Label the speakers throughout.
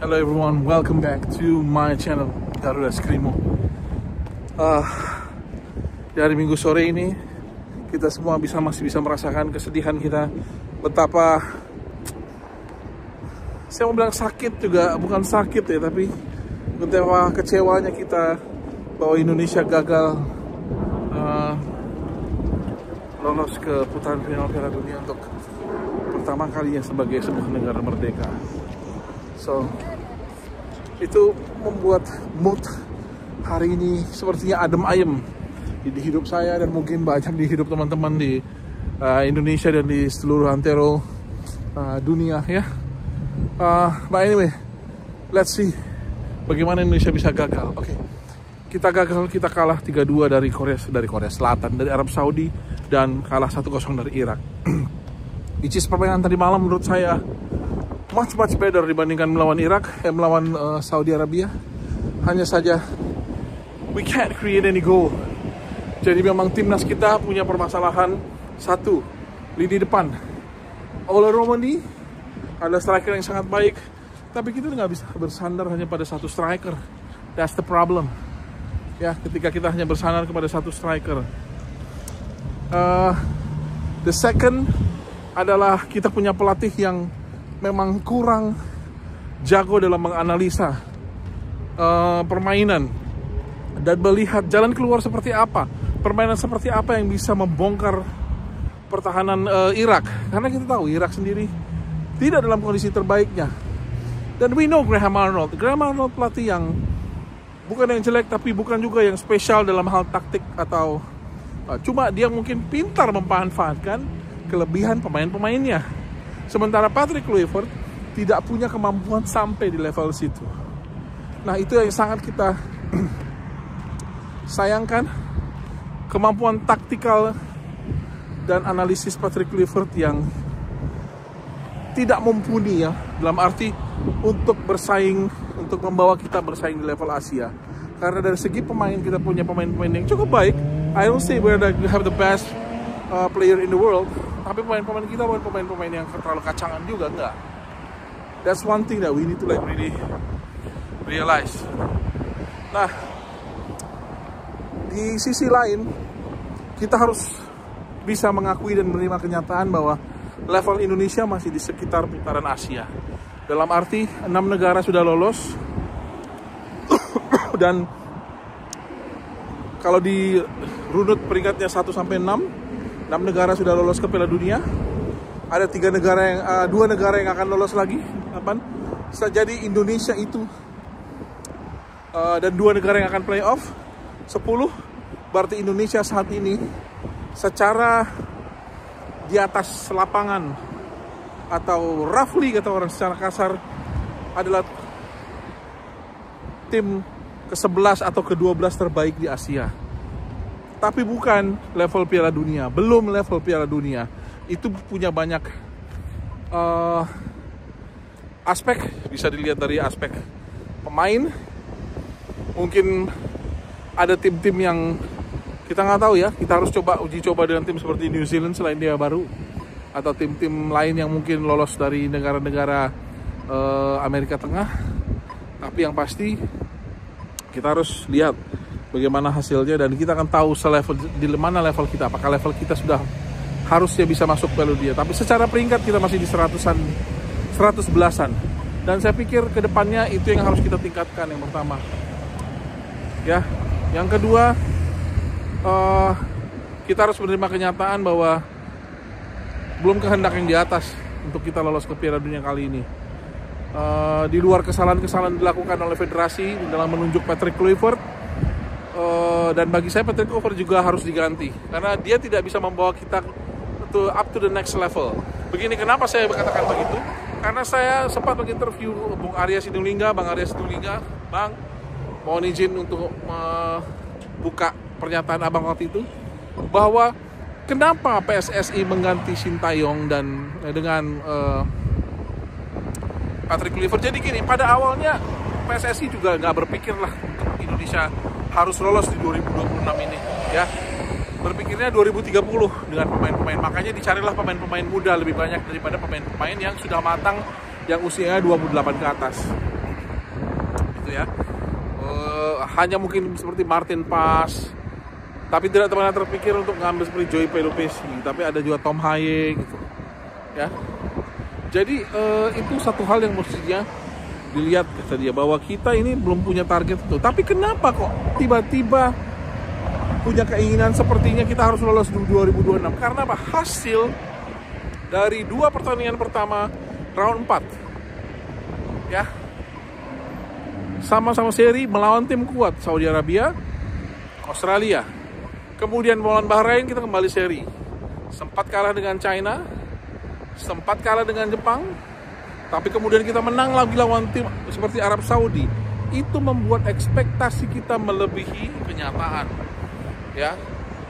Speaker 1: Hello everyone, welcome back to my channel Garuda Skrimo. Di hari Minggu sore ini kita semua masih bisa merasakan kesedihan kita. Betapa saya mau bilang sakit juga bukan sakit ya, tapi betapa kecewanya kita bahwa Indonesia gagal lolos ke putaran final Piala Dunia untuk pertama kalinya sebagai sebuah negara merdeka. So, itu membuat mood hari ini sepertinya adem ayem di hidup saya dan mungkin banyak di hidup teman-teman di Indonesia dan di seluruh antero dunia ya. But anyway, let's see bagaimana Indonesia bisa gagal. Oke. Kita gagal, kita kalah 3-2 dari Korea Selatan, dari Arab Saudi, dan kalah 1-0 dari Irak. Which is permainan tadi malam menurut saya much better dibandingkan melawan Irak, melawan Saudi Arabia. Hanya saja we can't create any goal. Jadi memang timnas kita punya permasalahan satu, lini depan. Ola Romani adalah striker yang sangat baik, tapi kita nggak bisa bersandar hanya pada satu striker. That's the problem. Ya, ketika kita hanya bersandar kepada satu striker. The second adalah kita punya pelatih yang memang kurang jago dalam menganalisa permainan dan melihat jalan keluar seperti apa, permainan seperti apa yang bisa membongkar pertahanan Irak. Karena kita tahu Irak sendiri tidak dalam kondisi terbaiknya. Dan we know Graham Arnold pelatih yang bukan yang jelek, tapi bukan juga yang spesial dalam hal taktik atau cuma dia mungkin pintar memanfaatkan kelebihan pemain-pemainnya. Sementara Patrick Kluivert tidak punya kemampuan sampai di level situ. Nah, itu yang sangat kita sayangkan. Kemampuan taktikal dan analisis Patrick Kluivert yang tidak mumpuni ya, dalam arti untuk bersaing, untuk membawa kita bersaing di level Asia. Karena dari segi pemain, kita punya pemain-pemain yang cukup baik. I don't say we have the best player in the world, tapi pemain-pemain kita bukan pemain-pemain yang terlalu kacangan juga, enggak. That's one thing that we need to really realize. Nah, di sisi lain kita harus bisa mengakui dan menerima kenyataan bahwa level Indonesia masih di sekitar putaran Asia. Dalam arti 6 negara sudah lolos dan kalau di runut peringkatnya 1 sampai 6 negara sudah lolos ke Piala Dunia. Ada 2 negara yang akan lolos lagi. 8. Jadi Indonesia itu dan 2 negara yang akan playoff 10. Berarti Indonesia saat ini secara di atas lapangan atau roughly kata orang secara kasar adalah tim ke-11 atau ke-12 terbaik di Asia. Tapi bukan level Piala Dunia, belum level Piala Dunia. Itu punya banyak aspek, bisa dilihat dari aspek pemain. Mungkin ada tim-tim yang kita nggak tahu ya, kita harus uji coba dengan tim seperti New Zealand selain dia baru, atau tim-tim lain yang mungkin lolos dari negara-negara Amerika Tengah. Tapi yang pasti kita harus lihat bagaimana hasilnya dan kita akan tahu di mana level kita. Apakah level kita sudah harusnya bisa masuk Piala Dunia. Tapi secara peringkat kita masih di 100 belasan. Dan saya pikir kedepannya itu yang harus kita tingkatkan, yang pertama. Ya, yang kedua, kita harus menerima kenyataan bahwa belum kehendak yang di atas untuk kita lolos ke Piala Dunia kali ini. Di luar kesalahan-kesalahan dilakukan oleh federasi dalam menunjuk Patrick Kluivert, dan bagi saya Patrick Kluivert juga harus diganti karena dia tidak bisa membawa kita up to the next level. Begini, kenapa saya berkatakan begitu? Karena saya sempat menginterview Bang Arya Sinulinga. Bang, mohon izin untuk buka pernyataan abang waktu itu bahwa kenapa PSSI mengganti Sintayong dan dengan Patrick Kluivert. Jadi gini, pada awalnya PSSI juga nggak berpikir lah untuk Indonesia harus lolos di 2026 ini ya. Berpikirnya 2030 dengan pemain-pemain. Makanya dicarilah pemain-pemain muda lebih banyak daripada pemain-pemain yang sudah matang, yang usianya 28 ke atas. gitu ya. Hanya mungkin seperti Martin Paes, tapi tidak pernah terpikir untuk ngambil seperti Joey Pelupesi, tapi ada juga Tom Haye gitu ya. Jadi itu satu hal yang mestinya dilihat kata dia, bahwa kita ini belum punya target itu. Tapi kenapa kok tiba-tiba punya keinginan sepertinya kita harus lolos 2026? Karena apa? Hasil dari 2 pertandingan pertama round 4 ya, sama-sama seri melawan tim kuat Saudi Arabia, Australia. Kemudian melawan Bahrain kita kembali seri. Sempat kalah dengan China, sempat kalah dengan Jepang, tapi kemudian kita menang lagi lawan tim seperti Arab Saudi. Itu membuat ekspektasi kita melebihi kenyataan. Ya,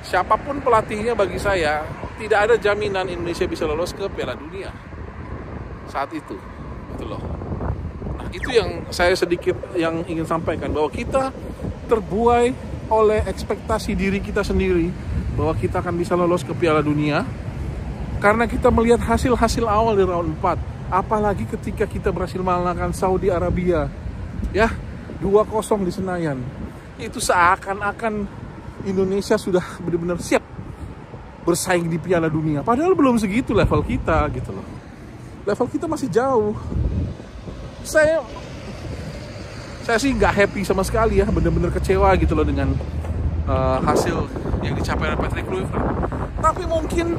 Speaker 1: siapapun pelatihnya bagi saya tidak ada jaminan Indonesia bisa lolos ke Piala Dunia saat itu, gitu loh. Nah, itu yang saya sedikit yang ingin sampaikan, bahwa kita terbuai oleh ekspektasi diri kita sendiri bahwa kita akan bisa lolos ke Piala Dunia karena kita melihat hasil-hasil awal di round 4. Apalagi ketika kita berhasil mengalahkan Saudi Arabia ya 2-0 di Senayan. Itu seakan-akan Indonesia sudah benar-benar siap bersaing di Piala Dunia. Padahal belum segitu level kita gitu loh. Level kita masih jauh. Saya sih nggak happy sama sekali ya, bener-bener kecewa gitu loh dengan hasil yang dicapai oleh Patrick Kluivert. Tapi mungkin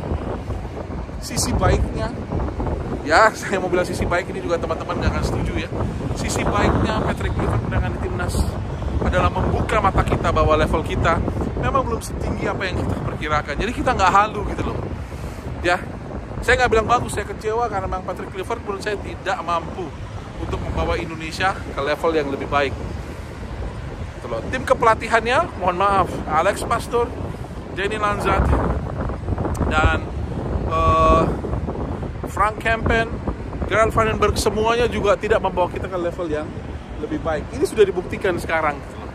Speaker 1: sisi baiknya, ya saya mau bilang sisi baik ini juga teman-teman nggak akan setuju ya. Sisi baiknya Patrick Kluivert menangani timnas adalah membuka mata kita bahwa level kita memang belum setinggi apa yang kita perkirakan. Jadi kita nggak halu gitu loh. Ya, saya nggak bilang bagus, saya kecewa karena memang Patrick Kluivert menurut saya tidak mampu untuk membawa Indonesia ke level yang lebih baik. Gitu loh. Tim kepelatihannya, mohon maaf, Alex Pastoor, Danny Lanzat, dan Frank Kampen, Gerald Vandenberg, semuanya juga tidak membawa kita ke level yang lebih baik. Ini sudah dibuktikan sekarang. Gitu loh.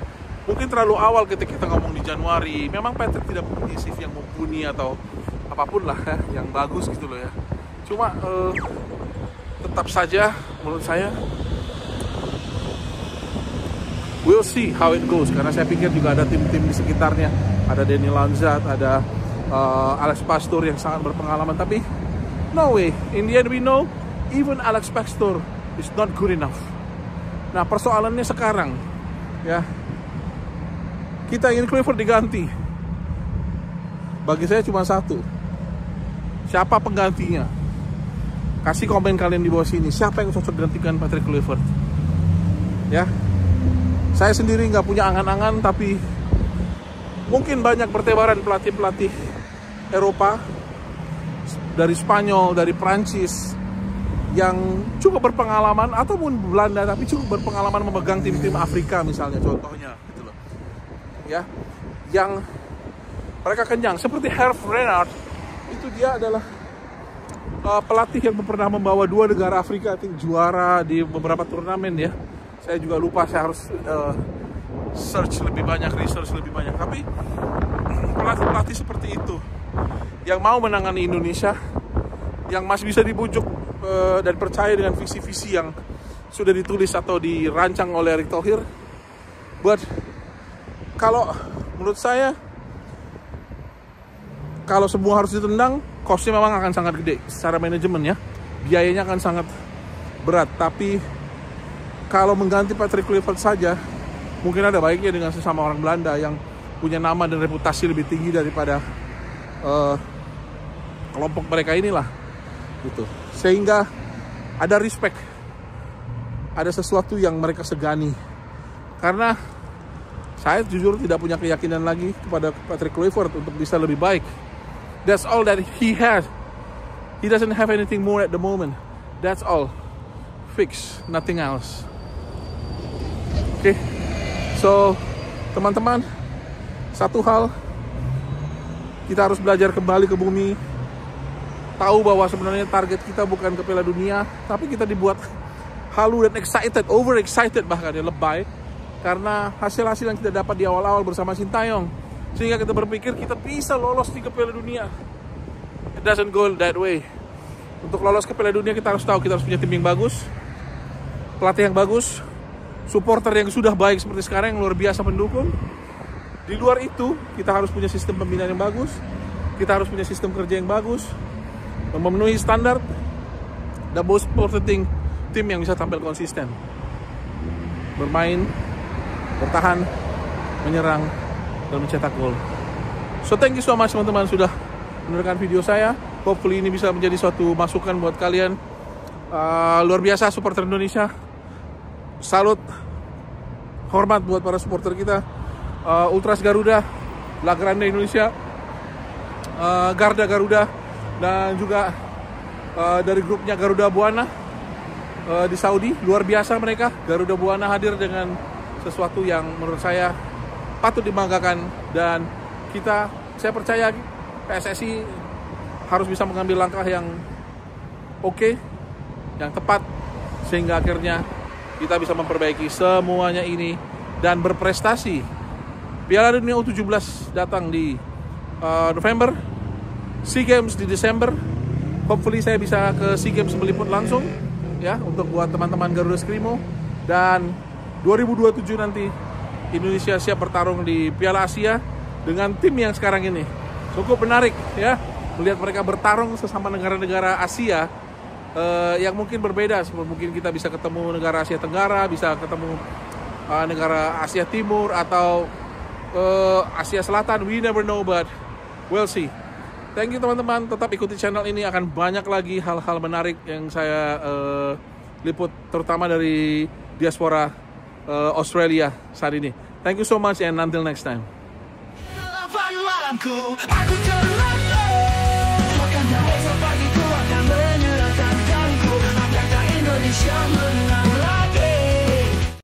Speaker 1: Mungkin terlalu awal ketika kita ngomong di Januari. Memang Patrick tidak punya CV yang mumpuni atau apapun lah ya, yang bagus gitu loh ya. Cuma tetap saja menurut saya we'll see how it goes, karena saya pikir juga ada tim-tim di sekitarnya, ada Danny Lanzat, ada Alex Pastoor yang sangat berpengalaman, tapi no way, in the end we know even Alex Pastoor is not good enough. Nah persoalannya sekarang ya, kita ingin Kluivert diganti. Bagi saya cuma satu, siapa penggantinya? Kasih komen kalian di bawah sini, siapa yang cocok gantikan Patrick Kluivert? Ya, saya sendiri nggak punya angan-angan, tapi mungkin banyak bertebaran pelatih-pelatih Eropa, dari Spanyol, dari Prancis, yang cukup berpengalaman, ataupun Belanda, tapi cukup berpengalaman memegang tim-tim Afrika misalnya, contohnya, gitu loh. Ya, yang mereka kenyang, seperti Hervé Renard, itu dia adalah pelatih yang pernah membawa 2 negara Afrika juara di beberapa turnamen ya. Saya juga lupa, saya harus search lebih banyak, research lebih banyak. Tapi pelatih-pelatih seperti itu yang mau menangani Indonesia, yang masih bisa dibujuk dan percaya dengan visi-visi yang sudah ditulis atau dirancang oleh Erick Thohir. But kalau menurut saya, kalau semua harus ditendang, costnya memang akan sangat gede secara manajemen ya, biayanya akan sangat berat. Tapi kalau mengganti Patrick Kluivert saja, mungkin ada baiknya dengan sesama orang Belanda yang punya nama dan reputasi lebih tinggi daripada kelompok mereka inilah, gitu. Sehingga ada respect, ada sesuatu yang mereka segani. Karena saya jujur tidak punya keyakinan lagi kepada Patrick Kluivert untuk bisa lebih baik. That's all that he has. He doesn't have anything more at the moment. That's all. Fix, nothing else. Oke. So, teman-teman, satu hal, kita harus belajar kembali ke bumi. Tahu bahwa sebenarnya target kita bukan ke Piala Dunia, tapi kita dibuat halu dan excited, over excited bahkan ya, lebay, karena hasil-hasil yang kita dapat di awal-awal bersama Sintayong. Sehingga kita berpikir kita bisa lolos di ke Piala Dunia. It doesn't go that way. Untuk lolos ke Piala Dunia kita harus tahu kita harus punya tim yang bagus, pelatih yang bagus, supporter yang sudah baik seperti sekarang, yang luar biasa pendukung. Di luar itu, kita harus punya sistem pembinaan yang bagus, kita harus punya sistem kerja yang bagus, memenuhi standar, dan most important thing, tim yang bisa tampil konsisten, bermain, bertahan, menyerang, dan mencetak gol. So thank you so much teman-teman sudah menonton video saya. Hopefully ini bisa menjadi suatu masukan buat kalian. Luar biasa supporter Indonesia. Salut, hormat buat para supporter kita. Ultras Garuda, La Grande Indonesia, Garda Garuda, dan juga dari grupnya Garuda Buana di Saudi. Luar biasa mereka. Garuda Buana hadir dengan sesuatu yang menurut saya patut dibanggakan, dan saya percaya PSSI harus bisa mengambil langkah yang oke, yang tepat, sehingga akhirnya kita bisa memperbaiki semuanya ini dan berprestasi. Piala Dunia U17 datang di November, SEA Games di Desember. Hopefully saya bisa ke SEA Games meliput langsung ya, untuk buat teman-teman Garuda Skrimo. Dan 2027 nanti Indonesia siap bertarung di Piala Asia dengan tim yang sekarang ini. Cukup menarik ya, melihat mereka bertarung sesama negara-negara Asia yang mungkin berbeda. Mungkin kita bisa ketemu negara Asia Tenggara, bisa ketemu negara Asia Timur, atau Asia Selatan. We never know, but we'll see. Thank you teman-teman, tetap ikuti channel ini, akan banyak lagi hal-hal menarik yang saya liput, terutama dari diaspora Australia saat ini. Thank you so much and until next time.